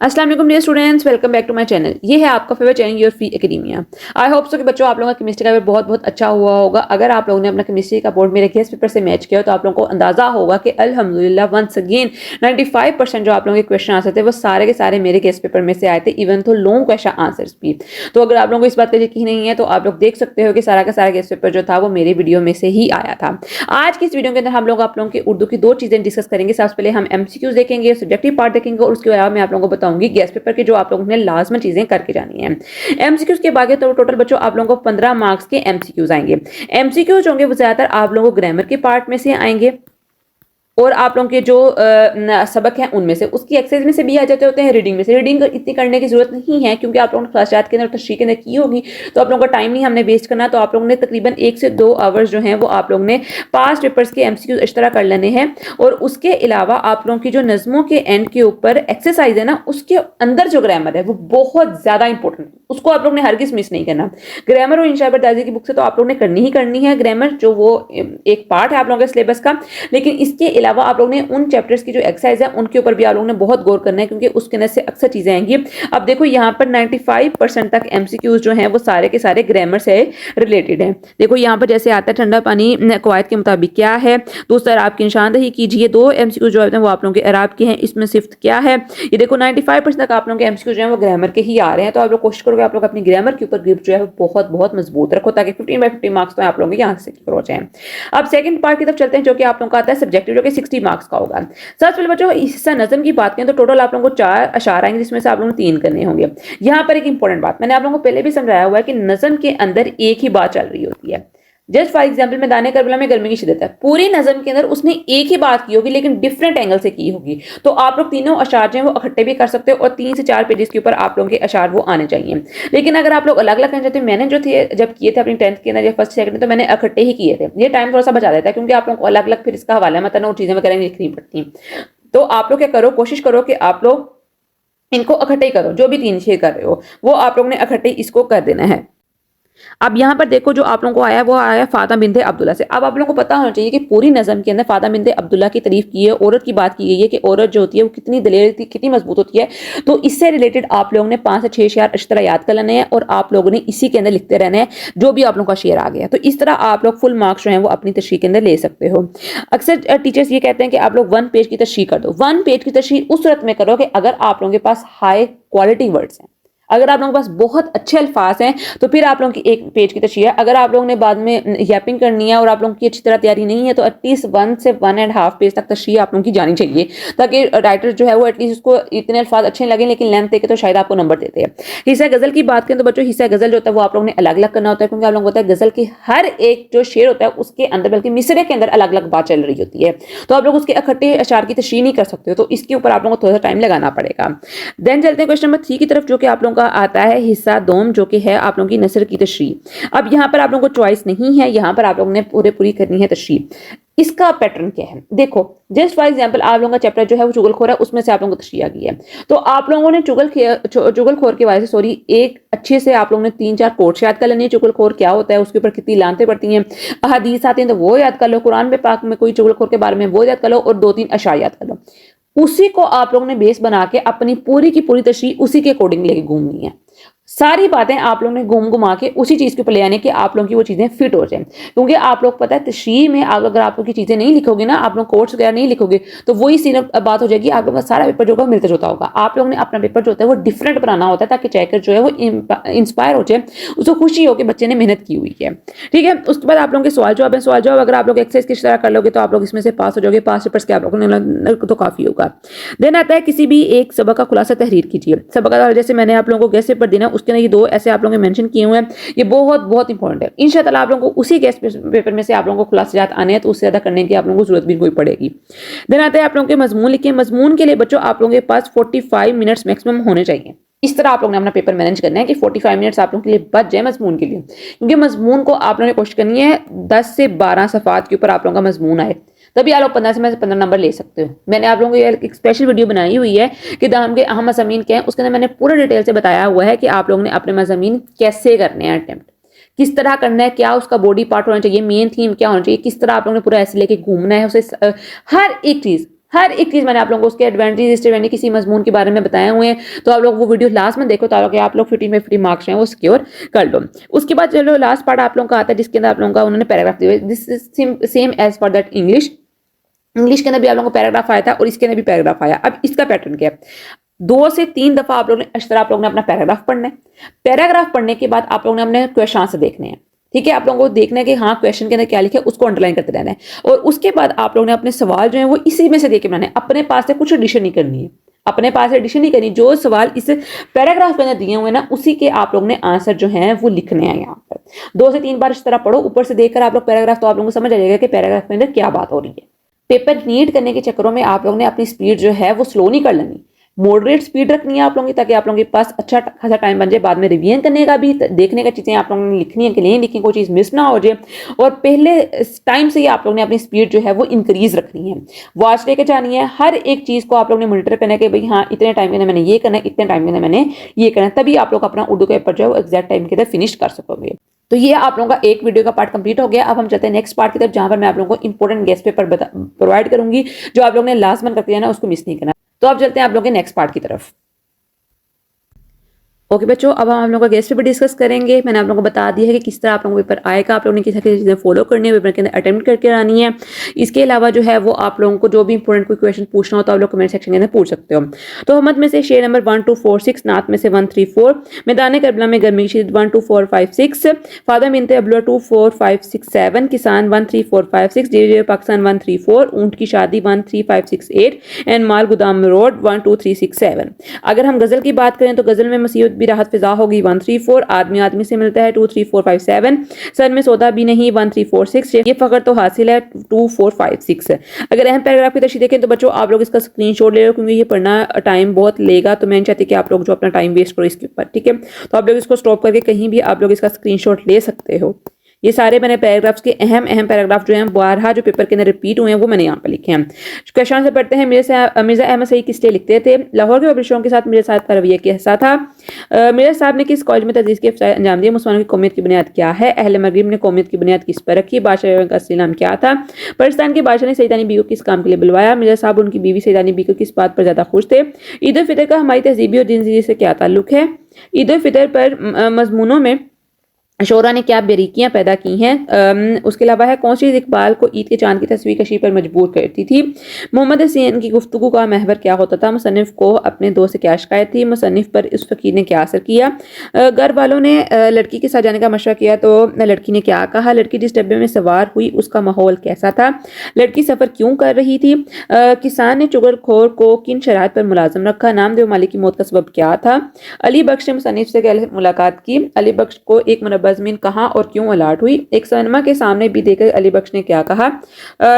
अस्सलाम वालेकुम dear students, welcome back to my channel. ये है आपका favourite channel your free academia. I hope so कि बच्चों आप लोगों का केमिस्ट्री का पेपर बहुत बहुत अच्छा हुआ होगा। अगर आप लोगों ने अपना केमिस्ट्री का बोर्ड मेरे गेस्ट पेपर से मैच किया तो आप लोगों को अंदाजा होगा कि अल्हम्दुलिल्लाह वंस अगेन 95% जो आप लोगों के क्वेश्चन आंसर थे वो सारे के सारे मेरे गेस्ट पेपर में से आए थे, इवन तो लॉन्ग क्वेश्चन आंसर्स भी। तो अगर आप लोगों को इस बात का यकीन नहीं है तो आप लोग देख सकते हो कि सारा का सारा गेस्ट पेपर जो था वो मेरे वीडियो में से ही आया था। आज की इस वीडियो के अंदर हम लोग आप लोगों की उर्दू की दो चीजें डिस्कस करेंगे। सबसे पहले हम एमसीक्यूज देखेंगे, सब्जेक्टिव पार्ट देखेंगे और उसके अलावा मैं आप लोगों को बताऊंगी गेस्ट पेपर के जो आप लोगों ने लाजमी चीजें करके जानी है। एमसीक्यूज के बाकी तो टोटल बच्चों आप लोगों को 15 मार्क्स के एमसीक्यूज आएंगे। एमसीक्यूज होंगे वो ज्यादातर आप लोगों को ग्रामर के पार्ट में से आएंगे और आप लोगों के जो सबक हैं उनमें से, उसकी एक्सरसाइज में से भी आ जाते होते हैं, रीडिंग में से। रीडिंग इतनी करने की जरूरत नहीं है क्योंकि आप लोगों ने क्लास के अंदर तशरीह के अंदर की होगी, तो आप लोगों का टाइम नहीं हमने वेस्ट करना। तो आप लोगों ने तकरीबन 1 से 2 आवर्स जो हैं वो आप लोगों ने पास्ट पेपर्स के एमसीक्यूज इस तरह कर लेने हैं। और उसके अलावा आप लोगों की जो नज़मों के एंड के ऊपर एक्सरसाइज है ना, उसके अंदर जो ग्रामर है वो बहुत ज्यादा इंपॉर्टेंट है, उसको आप लोगों ने हरगिज मिस नहीं करना। ग्रामर और इंशा बरदाजी की बुक से तो आप लोगों ने करनी ही करनी है ग्रामर, जो वो एक पार्ट है आप लोगों के सिलेबस का। लेकिन इसके अलावा आप लोगों ने उन चैप्टर्स की जो एक्सरसाइज है उनके ऊपर भी आप लोगों ने बहुत गौर करना है क्योंकि उसके अंदर से अक्सर चीजें आएंगी। अब देखो यहाँ पर 95% तक एमसीक्यूज जो हैं वो सारे के सारे ग्रामर से रिलेटेड हैं। देखो यहाँ पर जैसे आता है ठंडा पानी कवायद के मुताबिक क्या है, दोस्तों अराब की निशानदही कीजिए। 2 एमसीक्यूज जो हैं वो आप लोगों के अराब के हैं, इसमें सिफ्त क्या है। ये देखो 95% तक आप लोगों के एमसीक्यूज जो हैं वो ग्रामर के ही आ रहे हैं। तो आप लोग कोशिश करोगे आप लोग अपनी ग्रामर के ऊपर ग्रिप जो है वो बहुत बहुत मजबूत रखो ताकि 15/50 मार्क्स तो आप लोगों के यहाँ से हो जाए। अब सेकंड पार्ट की तरफ चलते हैं जो कि आप लोगों का आता है सब्जेक्टिव, जो कि 60 मार्क्स का होगा। सबसे पहले बच्चों हिस्सा नज़म की बात करें तो टोटल आप लोगों को 4 अशार आएंगे जिसमें से आप लोगों को 3 करने होंगे। यहाँ पर एक इंपॉर्टेंट बात मैंने आप लोगों को पहले भी समझाया हुआ है कि नज़म के अंदर एक ही बात चल रही होती है। जस्ट फॉर एग्जाम्पल में दाने करबला में गर्मी की शिद्दत है, पूरी नज़म के अंदर उसने एक ही बात की होगी लेकिन डिफरेंट एंगल से की होगी। तो आप लोग तीनों अशार जो है वो इकट्ठे भी कर सकते हो और 3 से 4 पेजेस के ऊपर आप लोगों के अशार वो आने चाहिए। लेकिन अगर आप लोग अलग अलग करना चाहते हो, मैंने जो थे जब किए थे अपनी 10th के अंदर या फर्स्ट सेकंड में, तो मैंने इकट्ठे ही किए थे। ये टाइम थोड़ा सा बचा देता है क्योंकि आप लोग को अलग अलग फिर इसका हवाला मतलब और चीजें वगैरह लिखनी पड़ती हैं। तो आप लोग क्या करो, कोशिश करो कि आप लोग इनको इकट्ठे ही करो, जो भी 3 शेयर कर रहे हो वो आप लोग ने इकट्ठे इसको कर देना है। अब यहाँ पर देखो जो आप लोगों को आया वो आया फातिमा बिन्ते अब्दुल्ला से। अब आप लोगों को पता होना चाहिए कि पूरी नज़म के अंदर फातिमा बिन्ते अब्दुल्ला की तारीफ की है, औरत की बात की गई है कि औरत जो होती है वो कितनी दलेर थी, कितनी मजबूत होती है। तो इससे रिलेटेड आप लोगों ने 5 से 6 शेर इस तरह याद कर लेने हैं और आप लोगों ने इसी के अंदर लिखते रहना है जो भी आप लोगों का शेर आ गया। तो इस तरह आप लोग फुल मार्क्स जो है वो अपनी तशरीह के अंदर ले सकते हो। अक्सर टीचर्स ये कहते हैं कि आप लोग 1 पेज की तशरीह कर दो। 1 पेज की तशरीह उस सूरत में करो कि अगर आप लोगों के पास हाई क्वालिटी वर्ड्स हैं, अगर आप लोगों के पास बहुत अच्छे अल्फाज हैं तो फिर आप लोगों की 1 पेज की तशरीह है। अगर आप लोगों ने बाद में यैपिंग करनी है और आप लोगों की अच्छी तरह तैयारी नहीं है तो एटलीस्ट 1 से 1.5 पेज तक तशरीह आप लोगों की जानी चाहिए ताकि राइटर जो है वो एटलीस्ट उसको इतने अल्फाज अच्छे लगे लेकिन लेंथ देखे तो शायद आपको नंबर देते हैं। हिस्सा गजल की बात करें तो बच्चों हिस्सा गजल जो होता है वो आप लोगों ने अलग अलग करना होता है क्योंकि आप लोगों को पता है गजल की हर एक जो शेर होता है उसके अंदर बल्कि मिसरे के अंदर अलग अलग बात चल रही होती है। तो आप लोग उसके इकट्ठे अशार की तशरीह नहीं कर सकते हो, तो इसके ऊपर आप लोगों को थोड़ा सा टाइम लगाना पड़ेगा। देन चलते हैं क्वेश्चन नंबर 3 की तरफ जो कि आप लोगों का आता है हिस्सा दोम, जो कि है आप लोगों की नसर की तशरीह। अब यहाँ पर आप लोगों को चॉइस नहीं है, यहाँ पर आप लोगों ने पूरी करनी है तशरीह। इसका पैटर्न क्या है देखो, जस्ट फॉर एग्जांपल आप लोगों का चैप्टर जो है वो चुगलखोर है, उसमें से आप लोगों को तशरीह आ गई है। तो आप लोगों ने चुगलखोर के वजह से एक अच्छे से आप लोगों ने 3-4 कोट्स याद कर लेनी है। चुगलखोर क्या होता है, उसके ऊपर कितनी लानतें पड़ती हैं, अहादीस आती हैं तो वो याद कर लो, कुरान में पाक में कोई चुगलखोर के बारे में वो याद कर लो और 2-3 अशार याद कर लो। उसी को आप लोगों ने बेस बना के अपनी पूरी की पूरी तशरीह उसी के अकॉर्डिंग लेके घूमनी है। सारी बातें आप लोगों ने घूम घुमा के उसी चीज के ऊपर ले आने कि आप लोगों की वो चीजें फिट हो जाए। क्योंकि आप लोग पता है तशरीह में अगर आप लोग की चीजें नहीं लिखोगे ना, आप लोग कोर्स वगैरह नहीं लिखोगे तो वही सीन बात हो जाएगी, आप लोगों का सारा पेपर जो होगा मिलता जुलता होगा। आप लोगों ने अपना पेपर जो होता है वो डिफरेंट बनाना होता है ताकि चेकर जो है वो इंस्पायर हो जाए, उसको खुशी हो कि बच्चे ने मेहनत की हुई है। ठीक है, उसके बाद आप लोगों के सवाल जवाब है। सवाल जवाब अगर आप लोग एक्सरसाइज किस तरह कर लोगे तो आप लोग इसमें से पास हो जाओगे। पास पेपर्स के आप लोगों ने तो काफी होगा। देन आता है किसी भी एक सबक का खुलासा तहरीर कीजिए। सबक का जैसे मैंने आप लोगों को गेस्ट पेपर देना उसके अंदर ये 2 ऐसे आप लोगों ने मेंशन किए हुए हैं, ये बहुत बहुत इंपॉर्टेंट है। इंशाअल्लाह आप लोगों को उसी गेस्ट पेपर में से आप लोगों को खुलासात आने हैं तो उससे ज्यादा करने की आप लोगों को जरूरत भी कोई पड़ेगी। देन आता है आप लोगों के मजमून लिखिए। मजमून के लिए बच्चों आप लोगों के पास 45 मिनट्स मैक्सिमम होने चाहिए। इस तरह आप लोगों ने अपना पेपर मैनेज करना है कि 45 मिनट्स आप लोगों के लिए बच जाए मजमून के लिए, क्योंकि मजमून को आप लोगों ने कोशिश करनी है 10 से 12 सफात के ऊपर आप लोगों का मजमून आए, तभी आप लोग 15 से 15 नंबर ले सकते हो। मैंने आप लोगों को एक स्पेशल वीडियो बनाई हुई है कि दाम के अहम मज़ामीन क्या है, उसके अंदर मैंने पूरा डिटेल से बताया हुआ है कि आप लोगों ने अपने मज़ामीन कैसे करने हैं, अटेम्प्ट किस तरह करना है, क्या उसका बॉडी पार्ट होना चाहिए, मेन थीम क्या होना चाहिए, किस तरह आप लोगों ने पूरा ऐसे लेके घूमना है उसे, हर एक चीज हर एक चीज़ मैंने आप लोगों को उसके एडवांटेज डिसएडवांटेज किसी मजमून के बारे में बताए हुए हैं, तो आप लोग वो वीडियो लास्ट में देखो ताकि आप लोग 50 में 50 मार्क्स हैं वो सिक्योर कर लो। उसके बाद चलो लास्ट पार्ट आप लोगों का आता है जिसके अंदर आप लोगों का उन्होंने पैराग्राफ दिए हुए, this is same as for that English. English के अंदर भी आप लोगों को पैराग्राफ आया था और इसके अंदर भी पैराग्राफ आया। अब इसका पैटर्न क्या है, 2 से 3 दफा आप लोगों ने इस तरह आप लोगों ने अपना पैराग्राफ पढ़ना है। पैराग्राफ पढ़ने के बाद आप लोगों ने अपने क्वेश्चन आंसर देखने हैं, ठीक है। आप लोगों को देखना है कि हाँ क्वेश्चन के अंदर क्या लिखा है उसको अंडरलाइन करते रहना है, और उसके बाद आप लोगों ने अपने सवाल जो है वो इसी में से देख के बनाने हैं। अपने पास से कुछ एडिशन नहीं करनी है, अपने पास एडिशन नहीं करनी, जो सवाल इस पैराग्राफ के अंदर दिए हुए ना उसी के आप लोगों ने आंसर जो है वो लिखने हैं। यहाँ पर 2 से 3 बार इस तरह पढ़ो, ऊपर से देखकर आप लोग पैराग्राफ, तो आप लोगों को समझ आ जाएगा कि पैराग्राफ के अंदर क्या बात हो रही है। पेपर नीट करने के चक्करों में आप लोगों ने अपनी स्पीड जो है वो स्लो नहीं कर लेनी, मॉडरेट स्पीड रखनी है आप लोगों की, ताकि आप लोगों के पास अच्छा खासा टाइम बन जाए बाद में रिवीजन करने का भी, देखने का चीज़ें आप लोगों ने लिखनी है कि नहीं लिखनी, कोई चीज़ मिस ना हो जाए। और पहले टाइम से ही आप लोगों ने अपनी स्पीड जो है वो इंक्रीज रखनी है, वॉच लेके जानी है। हर एक चीज़ को आप लोगों ने मॉनिटर करना है कि भाई हाँ इतने टाइम के अंदर मैंने ये करना है, इतने टाइम के अंदर मैंने ये करना है, तभी आप लोग अपना उर्दू का पेपर जो है वो एग्जैक्ट टाइम के अंदर फिनिश कर सकोगे। तो ये आप लोगों का एक वीडियो का पार्ट कंप्लीट हो गया। अब हम चलते हैं नेक्स्ट पार्ट की तरफ, जहां पर मैं आप लोगों को इंपॉर्टेंट गेस्ट पेपर प्रोवाइड करूंगी, जो आप लोगों ने लास्ट मंथ कर दिया ना उसको मिस नहीं करना। तो अब चलते हैं आप लोगों के नेक्स्ट पार्ट की तरफ। ओके बच्चों, अब हम लोग का गेस्ट पेपर डिस्कस करेंगे। मैंने आप लोगों को बता दिया है कि किस तरह आप लोगों को पेपर आएगा, आप लोगों ने किस तरह की चीज़ें फॉलो करनी है, पेपर के अंदर अटेम्प्ट करके आनी है। इसके अलावा जो है वो आप लोगों को जो भी इंपॉर्टेंट कोई क्वेश्चन पूछना हो तो आप लोग कमेंट सेक्शन के अंदर पूछ सकते हो। तो हमद में से शेर नंबर 1 2 4 6, नात में से 1 3 4, मैदान करबला में गर्मी की शिद्दत 1 2 4 5 6, फादर बिनते अब्दुल्ला 2 4 5 6 7, किसान 1 3 4 5 6, जे पाकिस्तान 1 3 4, ऊंट की शादी 1 3 5 6 8, एंड माल गोदाम रोड 1 2 3 6 7। अगर हम गजल की बात करें तो गजल में मसीहत भी राहत फिजा होगी 1 3 4, आदमी आदमी से मिलता है 2 3 4 5 7, सर में सौदा भी नहीं 1 3 4 6, ये फकर तो हासिल है 2 4 5 6। अगर अहम पैराग्राफ की तशरीह देखें तो बच्चों आप लोग इसका स्क्रीनशॉट ले लो, क्योंकि ये पढ़ना टाइम बहुत लेगा, तो मैं नहीं चाहती कि आप लोग जो अपना टाइम वेस्ट करो इसके ऊपर, ठीक है। तो आप लोग इसको स्टॉप करके कहीं भी आप लोग इसका स्क्रीनशॉट ले सकते हो। ये सारे मैंने पैराग्राफ्स के अहम पैराग्राफ जो हैं बारहा जो पेपर के अंदर रिपीट हुए हैं वो मैंने यहाँ पर लिखे हैं। क्वेश्चन से पढ़ते हैं, मिर्जा अहमद सईद किस लिए लिखते थे? लाहौर के पब्लिशरों के साथ मिर्जा साहब का रवैया कैसा था? मिर्जा साहब ने किस कॉलेज में तदरीस की अफसाई अंजाम दी? मुसलमानों की कौमियत की बुनियाद क्या है? अहले मगरिब ने कौमियत की बुनियाद किस पर रखी? बादशाह का असली नाम क्या था? पाकिस्तान के बादशाह ने सईदानी बीवी को किस काम के लिए बुलवाया? मिर्जा साहब उनकी बीवी सईदानी बीवी को किस बात पर ज्यादा खुश थे? ईद उल फितर का हमारी तहजीबी और जिंदगी से क्या ताल्लुक है? ईद उल फितर पर मजमूनों में शोरा ने क्या बेरीकियां पैदा की हैं? उसके अलावा है कौन सी चीज़ इकबाल को ईद के चांद की तस्वीर कशी पर मजबूर करती थी? मोहम्मद हसीन की गुफ्तगू का महवर क्या होता था? मुसन्निफ को अपने दोस्त से क्या शिकायत थी? मुसन्निफ पर इस फकीर ने क्या असर किया? घर वालों ने लड़की के साथ जाने का मशवरा किया तो लड़की ने क्या कहा? लड़की जिस डब्बे में सवार हुई उसका माहौल कैसा था? लड़की सफ़र क्यों कर रही थी? किसान ने चुगलखोर को किन शराइत पर मुलाजिम रखा? नामदेव मालिक की मौत का सबब क्या था? अली बख्श ने मुसन्निफ से मुलाकात की, अली बख्श को एक ज़मीन कहाँ और क्यों अलाट हुई? एक सिनेमा के सामने भी देखकर अली बख्श ने क्या कहा?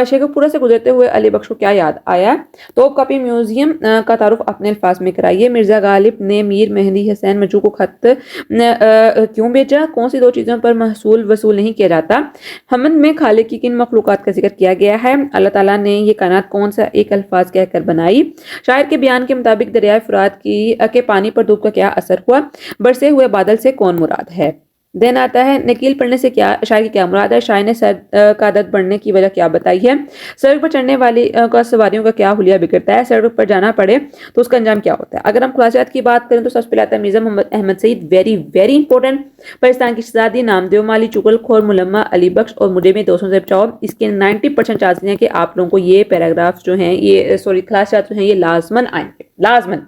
शेखपुरा से गुजरते हुए अली बख्श को क्या याद आया? तो कापी म्यूजियम का तारुफ अपने अल्फाज में कराइए। मिर्जा गालिब ने मीर मेहदी हसैन मजू को खत क्यों भेजा? कौन सी 2 चीज़ों पर महसूल वसूल नहीं किया जाता? हमद में खालिक की किन मखलूकात का जिक्र किया गया है? अल्लाह ताला ने ये कायनात कौन सा एक अल्फाज कहकर बनाई? शायर के बयान के मुताबिक दरियाए फुरात के पानी पर धूप का क्या असर हुआ? बरसे हुए बादल से कौन मुराद है? देन आता है नकील पढ़ने से क्या शायर की क्या मुराद है? शायर ने सर का दर्द बढ़ने की वजह क्या बताई है? सड़क पर चढ़ने वाली का सवारियों का क्या हुलिया बिगड़ता है? सड़क पर जाना पड़े तो उसका अंजाम क्या होता है? अगर हम खुलासियात की बात करें तो सबसे पहले आता है Mirza Mohammad Ahmad Saeed, very very important. Pakistan की शहजादी, नामदेव माली, चुगलखोर, मुलम्मा, अली बख्श और मुझे में 200 से बचाओ। इसके 90% चांसेस हैं कि आप लोगों को ये पैराग्राफ्स जो हैं ये खुलासियात जो हैं ये लाजमन आएंगे, लाजमन।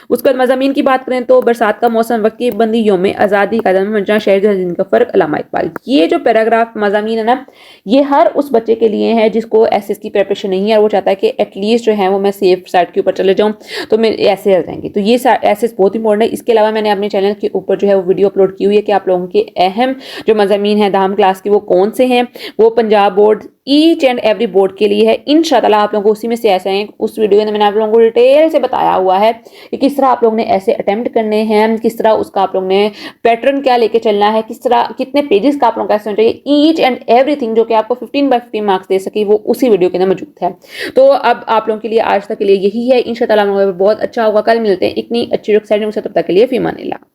उसके बाद मज़ामीन की बात करें तो बरसात का मौसम, वक्त की बंदी, योम आज़ादी, कदम मंजा, शहर का फ़र्क, अल्लामा इकबाल। ये जो पैराग्राफ मज़ामीन है ना ये हर उस बच्चे के लिए है जिसको एसएस की प्रिपरेशन नहीं है और वो चाहता है कि एटलीस्ट जो है वो मैं सेफ साइड के ऊपर चले जाऊँ तो मेरे ऐसे आ जाएंगे। तो ये एसएस बहुत इंपॉर्टेंट है। इसके अलावा मैंने अपने चैनल के ऊपर जो है वो वीडियो अपलोड की हुई है कि आप लोगों के अहम जो मज़ामीन है दाम क्लास के वो कौन से हैं। वो Punjab board each and every board के लिए है। इंशाल्लाह आप लोगों को उसी में से ऐसे हैं। उस वीडियो में मैंने आप लोगों को डिटेल से बताया हुआ है कि किस तरह आप लोगों ने ऐसे अटेम्प्ट करने हैं, किस तरह उसका आप लोगों ने पैटर्न क्या लेके चलना है, किस तरह कितने पेजेस का आप लोगों का ऐसे होना चाहिए, ईच एंड एवरीथिंग जो कि आपको 15/15 मार्क्स दे सके वो उसी वीडियो के अंदर मौजूद है। तो अब आप लोगों के लिए आज तक के लिए यही है। इंशाल्लाह बहुत अच्छा होगा। कल मिलते हैं इतनी अच्छी एक्साइटिंग, तब तक के लिए फी अमान अल्लाह।